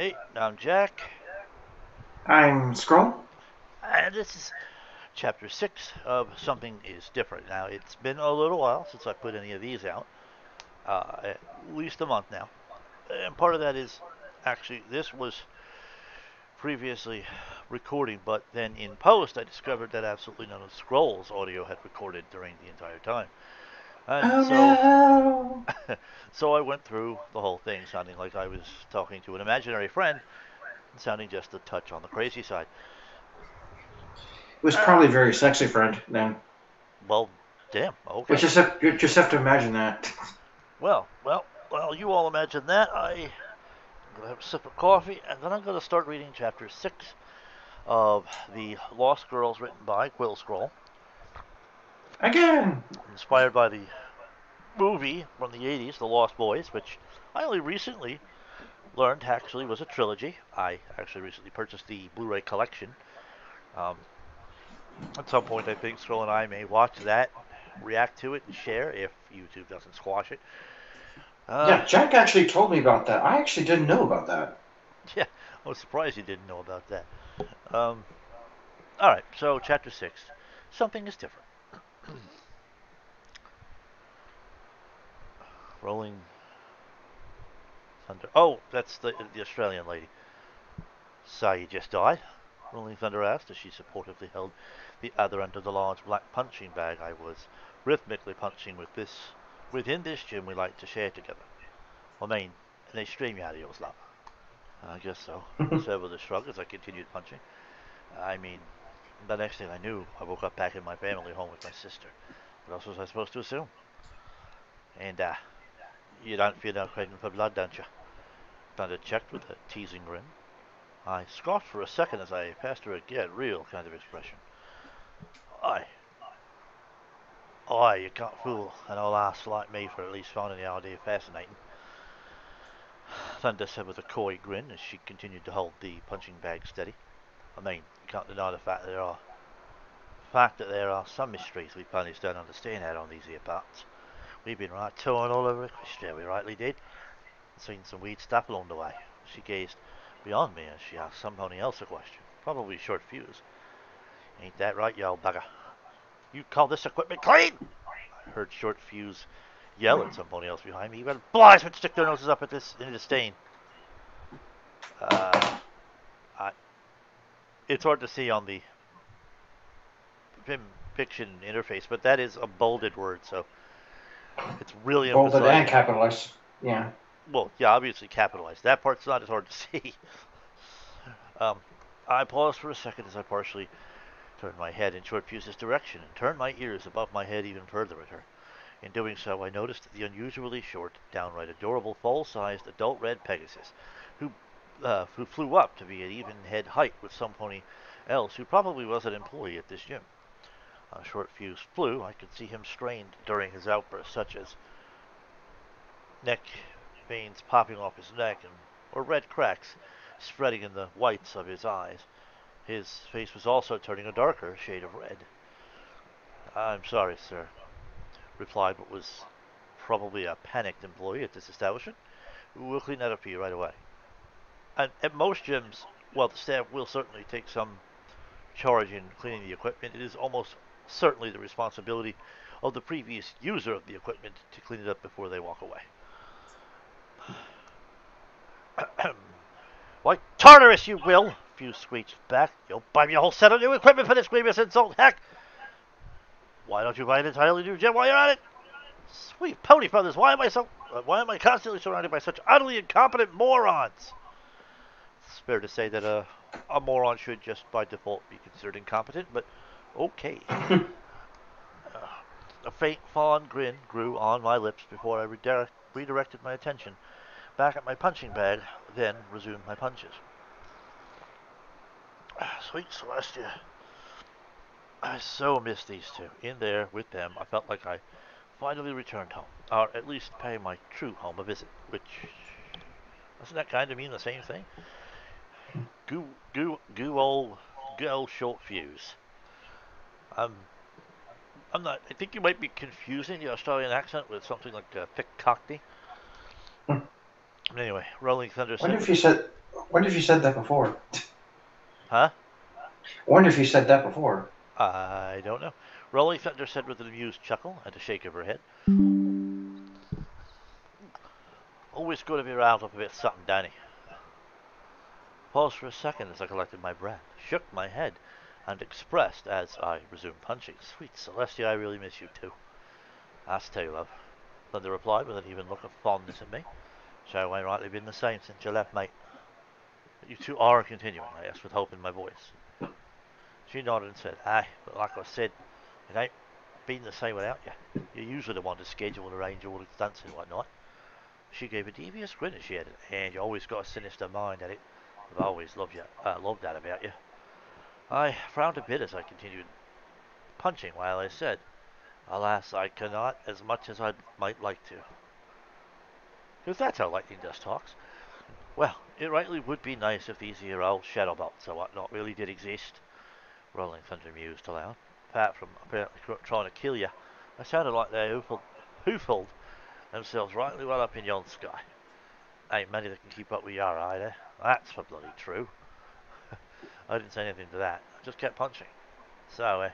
Hey, I'm Jack, I'm Scroll. and this is chapter 6 of Something is Different. Now, it's been a little while since I put any of these out, at least a month now. And part of that is actually, this was previously recording, but then in post, I discovered that absolutely none of Scroll's audio had recorded during the entire time. And Oh so, no! so I went through the whole thing sounding like I was talking to an imaginary friend, sounding just a touch on the crazy side. It was Uh, probably a very sexy friend then. well, damn, But okay. you just have to imagine that. Well, you all imagine that. I'm going to have a sip of coffee, and then I'm going to start reading chapter 6 of The Lost Girls, written by Quill Scroll, Again! inspired by the movie from the 80s, The Lost Boys, which I only recently learned actually was a trilogy. I actually recently purchased the Blu ray collection. Um, at some point, I think Scroll and I may watch that, react to it, and share if YouTube doesn't squash it. Uh, Yeah, Jack actually told me about that. I actually didn't know about that. yeah, I was surprised you didn't know about that. Um, all right, so chapter 6. Something is different. Rolling Thunder. Oh, that's the Australian lady. So you just died? Rolling Thunder asked as she supportively held the other end of the large black punching bag I was rhythmically punching within this gym we like to share together. I mean, and they stream you out of yours, love. I guess so, I said with a shrug as I continued punching. I mean, the next thing I knew, I woke up back in my family home with my sister. What else was I supposed to assume? And, you don't feel no craving for blood, don't you? Thunder checked with a teasing grin. I scoffed for a second as I passed her a get real kind of expression. Aye, aye, you can't fool an old ass like me for at least finding the idea fascinating. Thunder said with a coy grin as she continued to hold the punching bag steady. I mean, you can't deny the fact that there are some mysteries we ponies don't understand out on these here parts. We've been right touring all over Equestria, we rightly did, and seen some weird stuff along the way. She gazed beyond me as she asked somebody else a question, probably short fuse. Ain't that right, you old bugger? You call this equipment clean? I heard short fuse yell at somebody else behind me. Even flies would stick their noses up at this in disdain. Uh, I, it's hard to see on the fiction interface, but that is a bolded word, so it's really Bolded and emphasizing. capitalized. Yeah. Well, yeah, obviously capitalized. That part's not as hard to see. Um, I paused for a second as I partially turned my head in Short Fuse's direction and turned my ears above my head even further at her. In doing so, I noticed the unusually short, downright adorable, full-sized adult red Pegasus, who who flew up to be at even head height with somebody else who probably was an employee at this gym. Short Fuse flew. I could see him strained during his outbursts, such as neck veins popping off his neck and or red cracks spreading in the whites of his eyes. His face was also turning a darker shade of red. I'm sorry, sir, replied what was probably a panicked employee at this establishment. We'll clean that up for you right away. And at most gyms, while the staff will certainly take some charge in cleaning the equipment, it is almost certainly the responsibility of the previous user of the equipment to clean it up before they walk away. Why, Tartarus, you will! Fuse screeched back. You'll buy me a whole set of new equipment for this grievous insult. Heck, why don't you buy an entirely new gym while you're at it? Sweet pony brothers, why am I constantly surrounded by such utterly incompetent morons? It's fair to say that a moron should just by default be considered incompetent, but okay. Uh, a faint fond grin grew on my lips before I redirected my attention back at my punching bag, then resumed my punches. Sweet Celestia. I so missed these two. In there with them, I felt like I finally returned home, or at least pay my true home a visit, which doesn't that kind of mean the same thing? Goo old short fuse. I'm, I'm not. I think you might be confusing the Australian accent with something like a thick Cockney. Anyway, Rolling Thunder Wonder said if with a. you said. wonder if you said that before. Huh? I wonder if you said that before. I don't know. Rolling Thunder said with an amused chuckle and a shake of her head. Always good to be riled up a bit something, Danny. Paused for a second as I collected my breath, shook my head, and expressed, as I resumed punching, "Sweet Celestia, I really miss you too." "That's too, love," Thunder replied with an even look of fondness at me. "So ain't rightly been the same since you left, mate." "You two are continuing?" I asked with hope in my voice. She nodded and said, "Aye, but like I said, it ain't been the same without you. You're usually the one to schedule and arrange all the stunts and whatnot." She gave a devious grin as she added, "And you always got a sinister mind at it. I've always loved that about you." I frowned a bit as I continued punching while I said, "Alas, I cannot as much as I might like to." Because that's how lightning dust talks. Well, it rightly would be nice if these here old shadow bolts or whatnot really did exist. Rolling Thunder mused aloud. Apart from apparently trying to kill you, they sounded like they hoofled themselves rightly well up in yon sky. Ain't many that can keep up with your either. That's for bloody true. I didn't say anything to that. I just kept punching. So,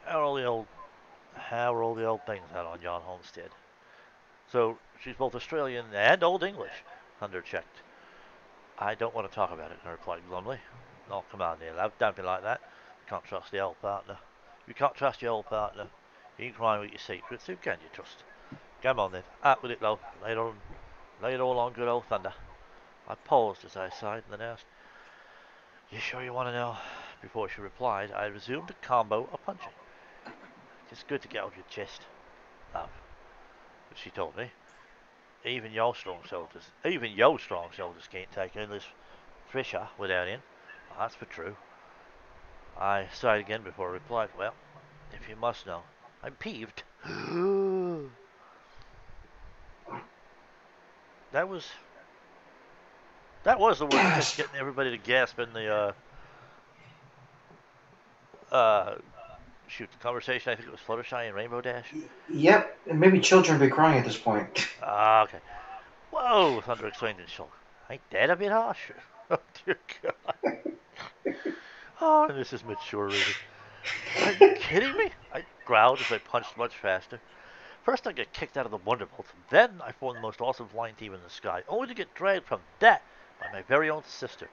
how are all the old things out on yon homestead? So, she's both Australian and Old English, Thunder checked. "I don't want to talk about it," I replied glumly. "Oh, come on there, love. Don't be like that. You can't trust the old partner. You can't trust your old partner. You ain't crying with your secrets. Who can you trust? Come on then. Out with it, love. Lay it all on good old Thunder." I paused as I sighed and then asked, "You sure you want to know?" Before she replied, I resumed a combo of punching. "It's good to get off your chest, love," she told me. Even your strong shoulders can't take endless pressure without in. That's for true." I sighed again before I replied, "Well, if you must know, I'm peeved." That was the word that's getting everybody to gasp in the shoot, the conversation. I think it was Fluttershy and Rainbow Dash. Yep, and maybe children be crying at this point. Ah, okay. "Whoa," Thunder exclaimed in shock. "Ain't that a bit harsh?" Oh, dear God. Oh, this is mature reading. "Are you kidding me?" I growled as I punched much faster. First I get kicked out of the Wonderbolt, then I form the most awesome flying team in the sky, only to get dragged from that by my very own sister.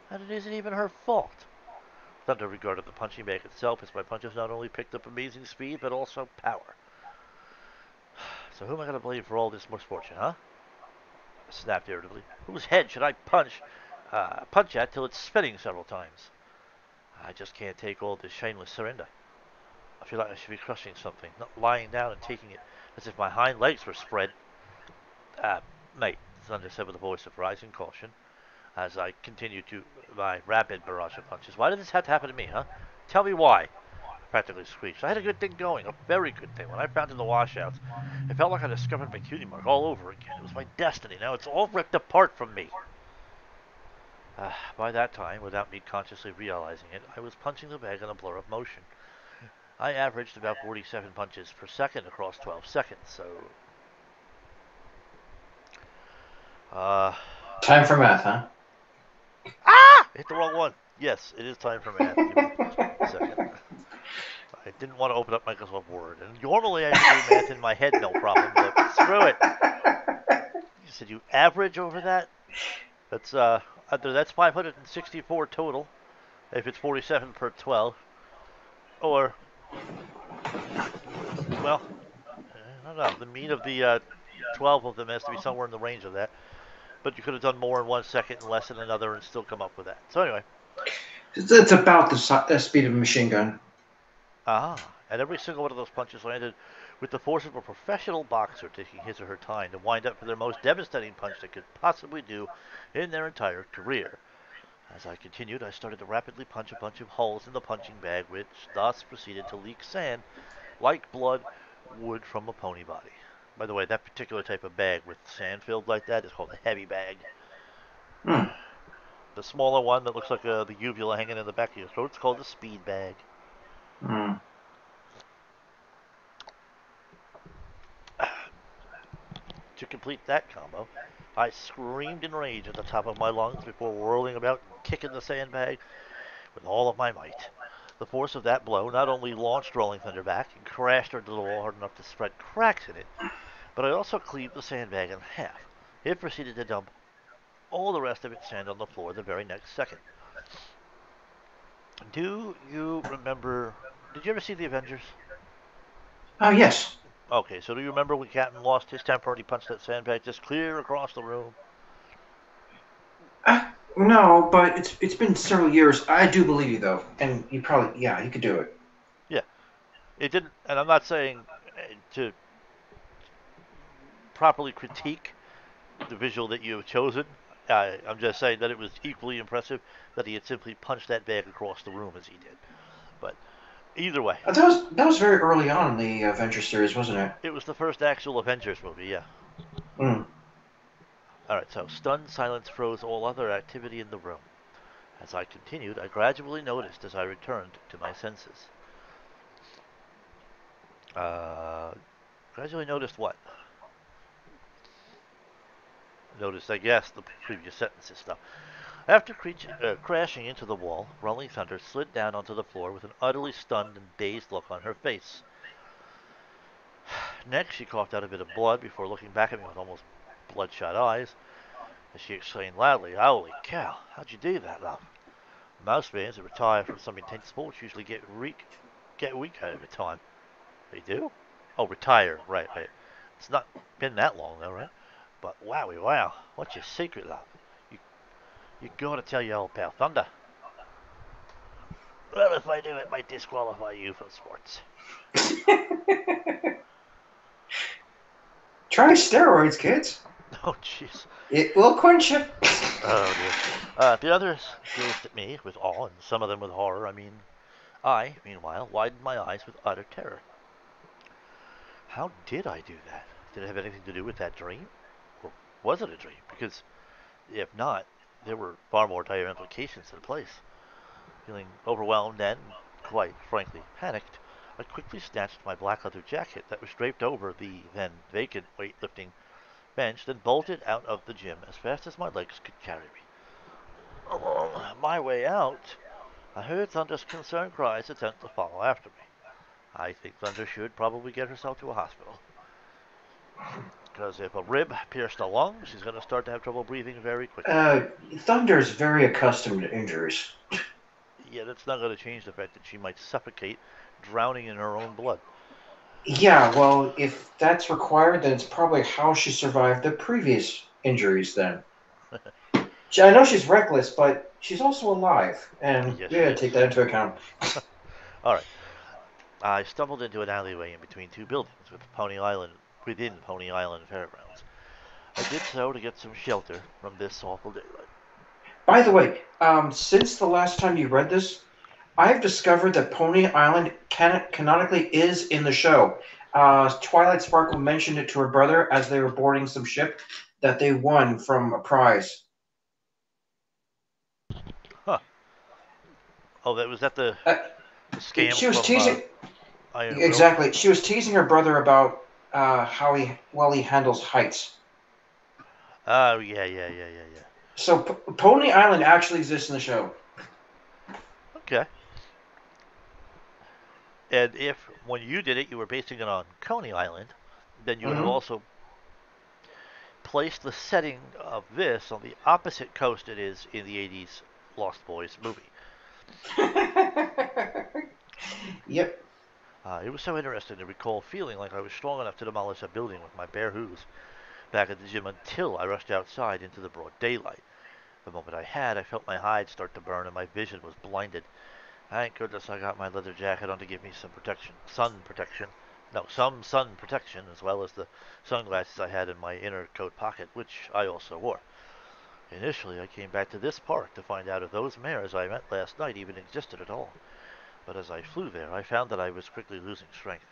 And it isn't even her fault. Thunder regarded the punching bag itself as my punches not only picked up amazing speed, but also power. "So who am I going to blame for all this misfortune, huh?" I snapped irritably. "Whose head should I punch at till it's spinning several times? I just can't take all this shameless surrender. I feel like I should be crushing something, not lying down and taking it as if my hind legs were spread." Mate," Thunder said with a voice of rising caution, as I continued to my rapid barrage of punches. "Why did this have to happen to me, huh? Tell me why." I practically screeched. I had a good thing going, a very good thing. When I found in the washouts, it felt like I discovered my cutie mark all over again. It was my destiny. Now it's all ripped apart from me. By that time, without me consciously realizing it, I was punching the bag in a blur of motion. I averaged about 47 punches per second across 12 seconds, so... Time for math, huh? Hit the wrong one. Yes, it is time for math. Give me a second. I didn't want to open up Microsoft Word, and normally I can do math in my head, no problem, but screw it. You said you average over that? That's 564 total, if it's 47 per 12. Or, well, I don't know. The mean of the 12 of them has to be somewhere in the range of that. But you could have done more in 1 second and less in another and still come up with that. So anyway. It's about the speed of a machine gun. And every single one of those punches landed with the force of a professional boxer taking his or her time to wind up for their most devastating punch they could possibly do in their entire career. As I continued, I started to rapidly punch a bunch of holes in the punching bag, which thus proceeded to leak sand like blood would from a pony body. By the way, that particular type of bag with sand filled like that is called a heavy bag. Hmm. The smaller one that looks like the uvula hanging in the back of your throat is called a speed bag. Hmm. To complete that combo, I screamed in rage at the top of my lungs before whirling about and kicking the sandbag with all of my might. The force of that blow not only launched Rolling Thunder back and crashed her into the wall hard enough to spread cracks in it, but I also cleaved the sandbag in half. It proceeded to dump all the rest of its sand on the floor the very next second. Do you remember? Did you ever see the Avengers? Oh, yes. Okay, so do you remember when Captain lost his temper and he punched that sandbag just clear across the room? No, but it's been several years. I do believe you though, and you probably you could do it. Yeah, it didn't. And I'm not saying to properly critique the visual that you have chosen. I'm just saying that it was equally impressive that he had simply punched that bag across the room as he did. But either way, That was very early on in the Avenger series, wasn't it? it was the first actual Avengers movie, yeah. Mm. Alright, so stunned silence froze all other activity in the room. As I continued, I gradually noticed as I returned to my senses. Uh, gradually noticed what? Noticed, I guess, the previous sentences stuff. After crashing into the wall, Rolling Thunder slid down onto the floor with an utterly stunned and dazed look on her face. Next, she coughed out a bit of blood before looking back at me with almost bloodshot eyes, as she exclaimed loudly, "Holy cow, how'd you do that, love?" Most bands that retire from some intense sports usually get weaker over time. They do? Oh, retire, right. It's not been that long though, right? But wowie wow, what's your secret, love? You you gotta tell your old pal Thunder. Well, if I do, it might disqualify you from sports. Try steroids, kids. Oh, jeez. It will quench you. Oh, dear. The others gazed at me with awe, and some of them with horror. I, meanwhile, widened my eyes with utter terror. How did I do that? Did it have anything to do with that dream? Or was it a dream? Because if not, there were far more dire implications in place. Feeling overwhelmed and, quite frankly, panicked, I quickly snatched my black leather jacket that was draped over the then vacant weightlifting bench, then bolted out of the gym as fast as my legs could carry me. On my way out, I heard Thunder's concerned cries attempt to follow after me. I think Thunder should probably get herself to a hospital. Because if a rib pierced a lung, she's going to start to have trouble breathing very quickly. Uh, Thunder's very accustomed to injuries. Yeah, that's not going to change the fact that she might suffocate, drowning in her own blood. Yeah, well, if that's required, then it's probably how she survived the previous injuries. Then I know she's reckless, but she's also alive, and Yes, we she gotta is. take that into account. All right. I stumbled into an alleyway in between two buildings within Pony Island Fairgrounds. I did so to get some shelter from this awful daylight. By the way, since the last time you read this, I've discovered that Pony Island canonically is in the show. Twilight Sparkle mentioned it to her brother as they were boarding some ship that they won from a prize. Huh. Oh, that was that Uh, the scam she was from teasing Iron Will? exactly. She was teasing her brother about how he handles heights. Oh, yeah. So Pony Island actually exists in the show. Okay. And if, when you did it, you were basing it on Coney Island, then you would have Mm-hmm. also placed the setting of this on the opposite coast it is in the 80s Lost Boys movie. Yep. It was so interesting to recall feeling like I was strong enough to demolish a building with my bare hooves back at the gym until I rushed outside into the broad daylight. The moment I had, I felt my hide start to burn and my vision was blinded. Thank goodness I got my leather jacket on to give me some protection. Sun protection. No, some sun protection, as well as the sunglasses I had in my inner coat pocket, which I also wore. Initially, I came back to this park to find out if those mares I met last night even existed at all. But as I flew there, I found that I was quickly losing strength.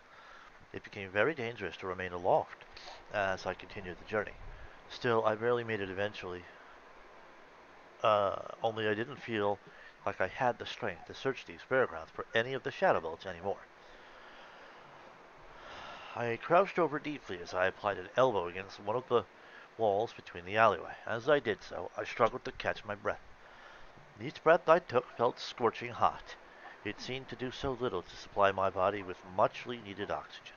It became very dangerous to remain aloft as I continued the journey. Still, I barely made it eventually. Only I didn't feel like I had the strength to search these fairgrounds for any of the shadow boats anymore. I crouched over deeply as I applied an elbow against one of the walls between the alleyway. As I did so, I struggled to catch my breath. Each breath I took felt scorching hot. It seemed to do so little to supply my body with muchly needed oxygen.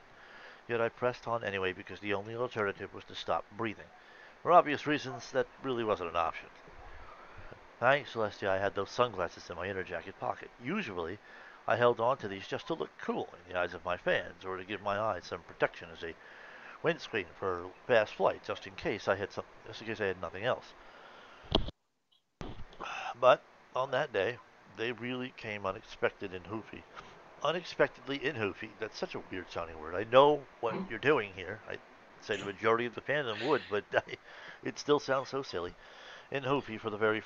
Yet I pressed on anyway because the only alternative was to stop breathing. For obvious reasons, that really wasn't an option. Thanks, Celestia, I had those sunglasses in my inner jacket pocket. Usually, I held on to these just to look cool in the eyes of my fans, or to give my eyes some protection as a windscreen for fast flight, just in case I had nothing else. But on that day, they really came unexpected and hoofy. Unexpectedly in hoofy. That's such a weird sounding word. I know what you're doing here. I'd say the majority of the fandom would, but it still sounds so silly. In hoofy for the very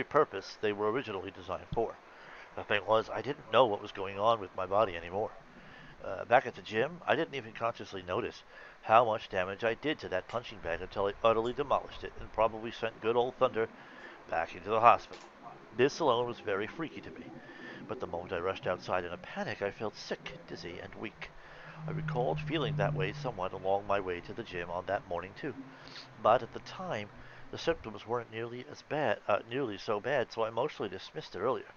purpose they were originally designed for. The thing was, I didn't know what was going on with my body anymore. Back at the gym, I didn't even consciously notice how much damage I did to that punching bag until I utterly demolished it and probably sent good old Thunder back into the hospital. This alone was very freaky to me, but the moment I rushed outside in a panic, I felt sick, dizzy, and weak. I recalled feeling that way somewhat along my way to the gym on that morning too, but at the time, the symptoms weren't nearly so bad, so I mostly dismissed it earlier.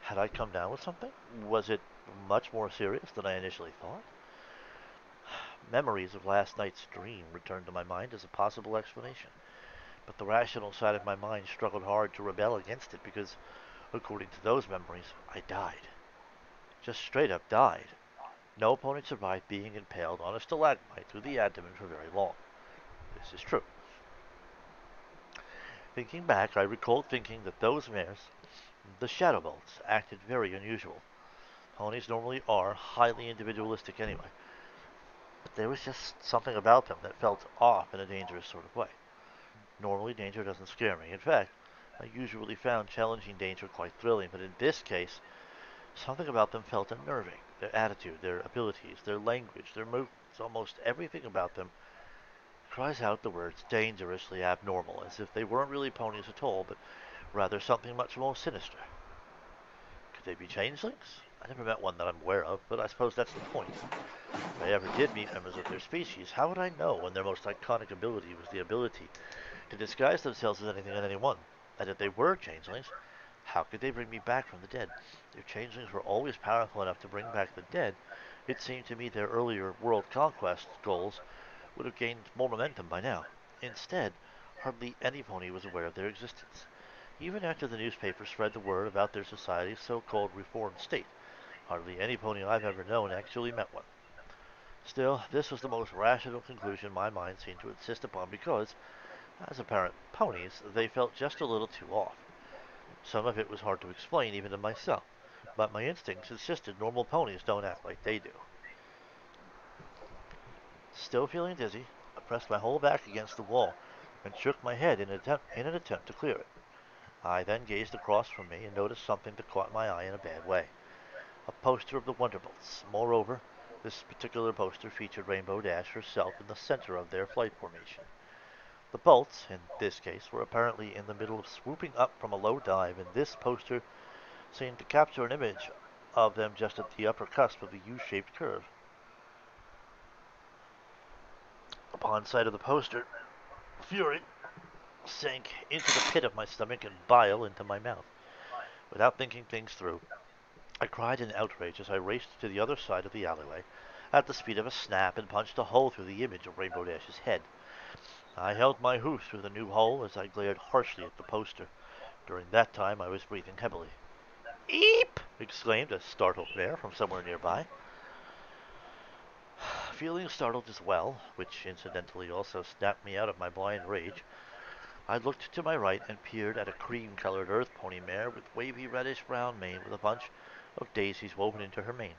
Had I come down with something? Was it much more serious than I initially thought? Memories of last night's dream returned to my mind as a possible explanation, but the rational side of my mind struggled hard to rebel against it because, according to those memories, I died. Just straight up died. No opponent survived being impaled on a stalagmite through the abdomen for very long. This is true. Thinking back, I recalled thinking that those mares, the Shadow Bolts, acted very unusual. Ponies normally are highly individualistic anyway, but there was just something about them that felt off in a dangerous sort of way. Normally, danger doesn't scare me. In fact, I usually found challenging danger quite thrilling, but in this case, something about them felt unnerving. Their attitude, their abilities, their language, their movements, almost everything about them cries out the words dangerously abnormal, as if they weren't really ponies at all, but rather something much more sinister. Could they be changelings? I never met one that I'm aware of, but I suppose that's the point. If I ever did meet members of their species, how would I know when their most iconic ability was the ability to disguise themselves as anything and anyone? And if they were changelings, how could they bring me back from the dead? If changelings were always powerful enough to bring back the dead, it seemed to me their earlier world conquest goals would have gained more momentum by now. Instead, hardly any pony was aware of their existence. Even after the newspaper spread the word about their society's so-called reformed state, hardly any pony I've ever known actually met one. Still, this was the most rational conclusion my mind seemed to insist upon because, as apparent ponies, they felt just a little too off. Some of it was hard to explain even to myself, but my instincts insisted normal ponies don't act like they do. Still feeling dizzy, I pressed my whole back against the wall and shook my head in an attempt to clear it. I then gazed across from me and noticed something that caught my eye in a bad way. A poster of the Wonderbolts. Moreover, this particular poster featured Rainbow Dash herself in the center of their flight formation. The bolts, in this case, were apparently in the middle of swooping up from a low dive, and this poster seemed to capture an image of them just at the upper cusp of the U-shaped curve. Upon sight of the poster, fury sank into the pit of my stomach and bile into my mouth. Without thinking things through, I cried in outrage as I raced to the other side of the alleyway at the speed of a snap and punched a hole through the image of Rainbow Dash's head. I held my hoof through the new hole as I glared harshly at the poster. During that time I was breathing heavily. "Eep!" exclaimed a startled mare from somewhere nearby. Feeling startled as well, which incidentally also snapped me out of my blind rage, I looked to my right and peered at a cream-colored earth pony mare with wavy reddish-brown mane with a bunch of daisies woven into her mane.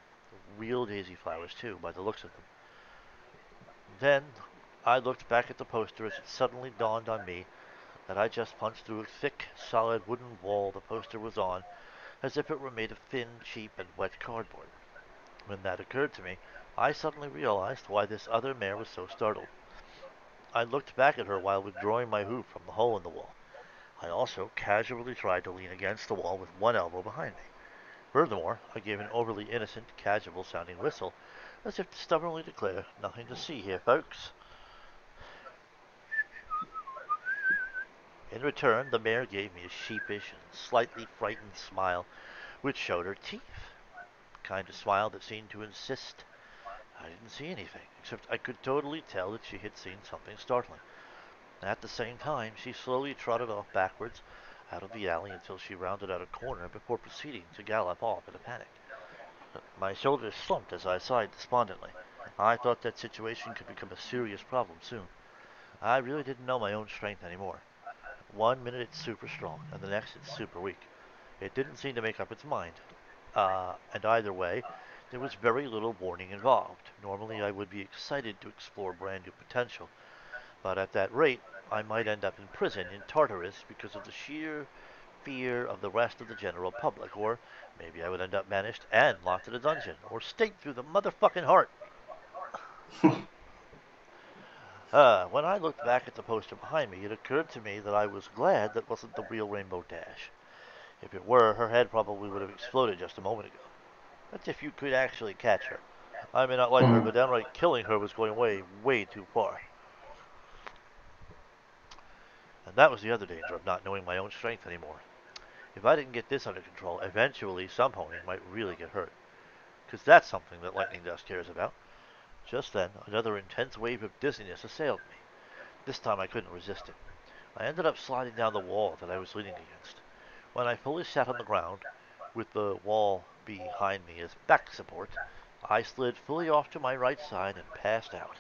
Real daisy flowers, too, by the looks of them. Then I looked back at the poster as it suddenly dawned on me that I just punched through a thick, solid wooden wall the poster was on, as if it were made of thin, cheap, and wet cardboard. When that occurred to me, I suddenly realized why this other mare was so startled. I looked back at her while withdrawing my hoof from the hole in the wall. I also casually tried to lean against the wall with one elbow behind me. Furthermore, I gave an overly innocent, casual-sounding whistle, as if to stubbornly declare, "Nothing to see here, folks." In return, the mare gave me a sheepish and slightly frightened smile, which showed her teeth. The kind of smile that seemed to insist I didn't see anything, except I could totally tell that she had seen something startling. At the same time, she slowly trotted off backwards out of the alley until she rounded out a corner before proceeding to gallop off in a panic. My shoulders slumped as I sighed despondently. I thought that situation could become a serious problem soon. I really didn't know my own strength anymore. One minute it's super strong, and the next it's super weak. It didn't seem to make up its mind. And either way, there was very little warning involved. Normally, I would be excited to explore brand new potential, but at that rate, I might end up in prison in Tartarus because of the sheer fear of the rest of the general public, or maybe I would end up banished and locked in a dungeon, or staked through the motherfucking heart. When I looked back at the poster behind me, it occurred to me that I was glad that wasn't the real Rainbow Dash. If it were, her head probably would have exploded just a moment ago. That's if you could actually catch her. I may not like her, Mhm. but downright killing her was going way, way too far. And that was the other danger of not knowing my own strength anymore. If I didn't get this under control, eventually some pony might really get hurt. Because that's something that Lightning Dust cares about. Just then, another intense wave of dizziness assailed me. This time I couldn't resist it. I ended up sliding down the wall that I was leaning against. When I fully sat on the ground, with the wall behind me as back support, I slid fully off to my right side and passed out.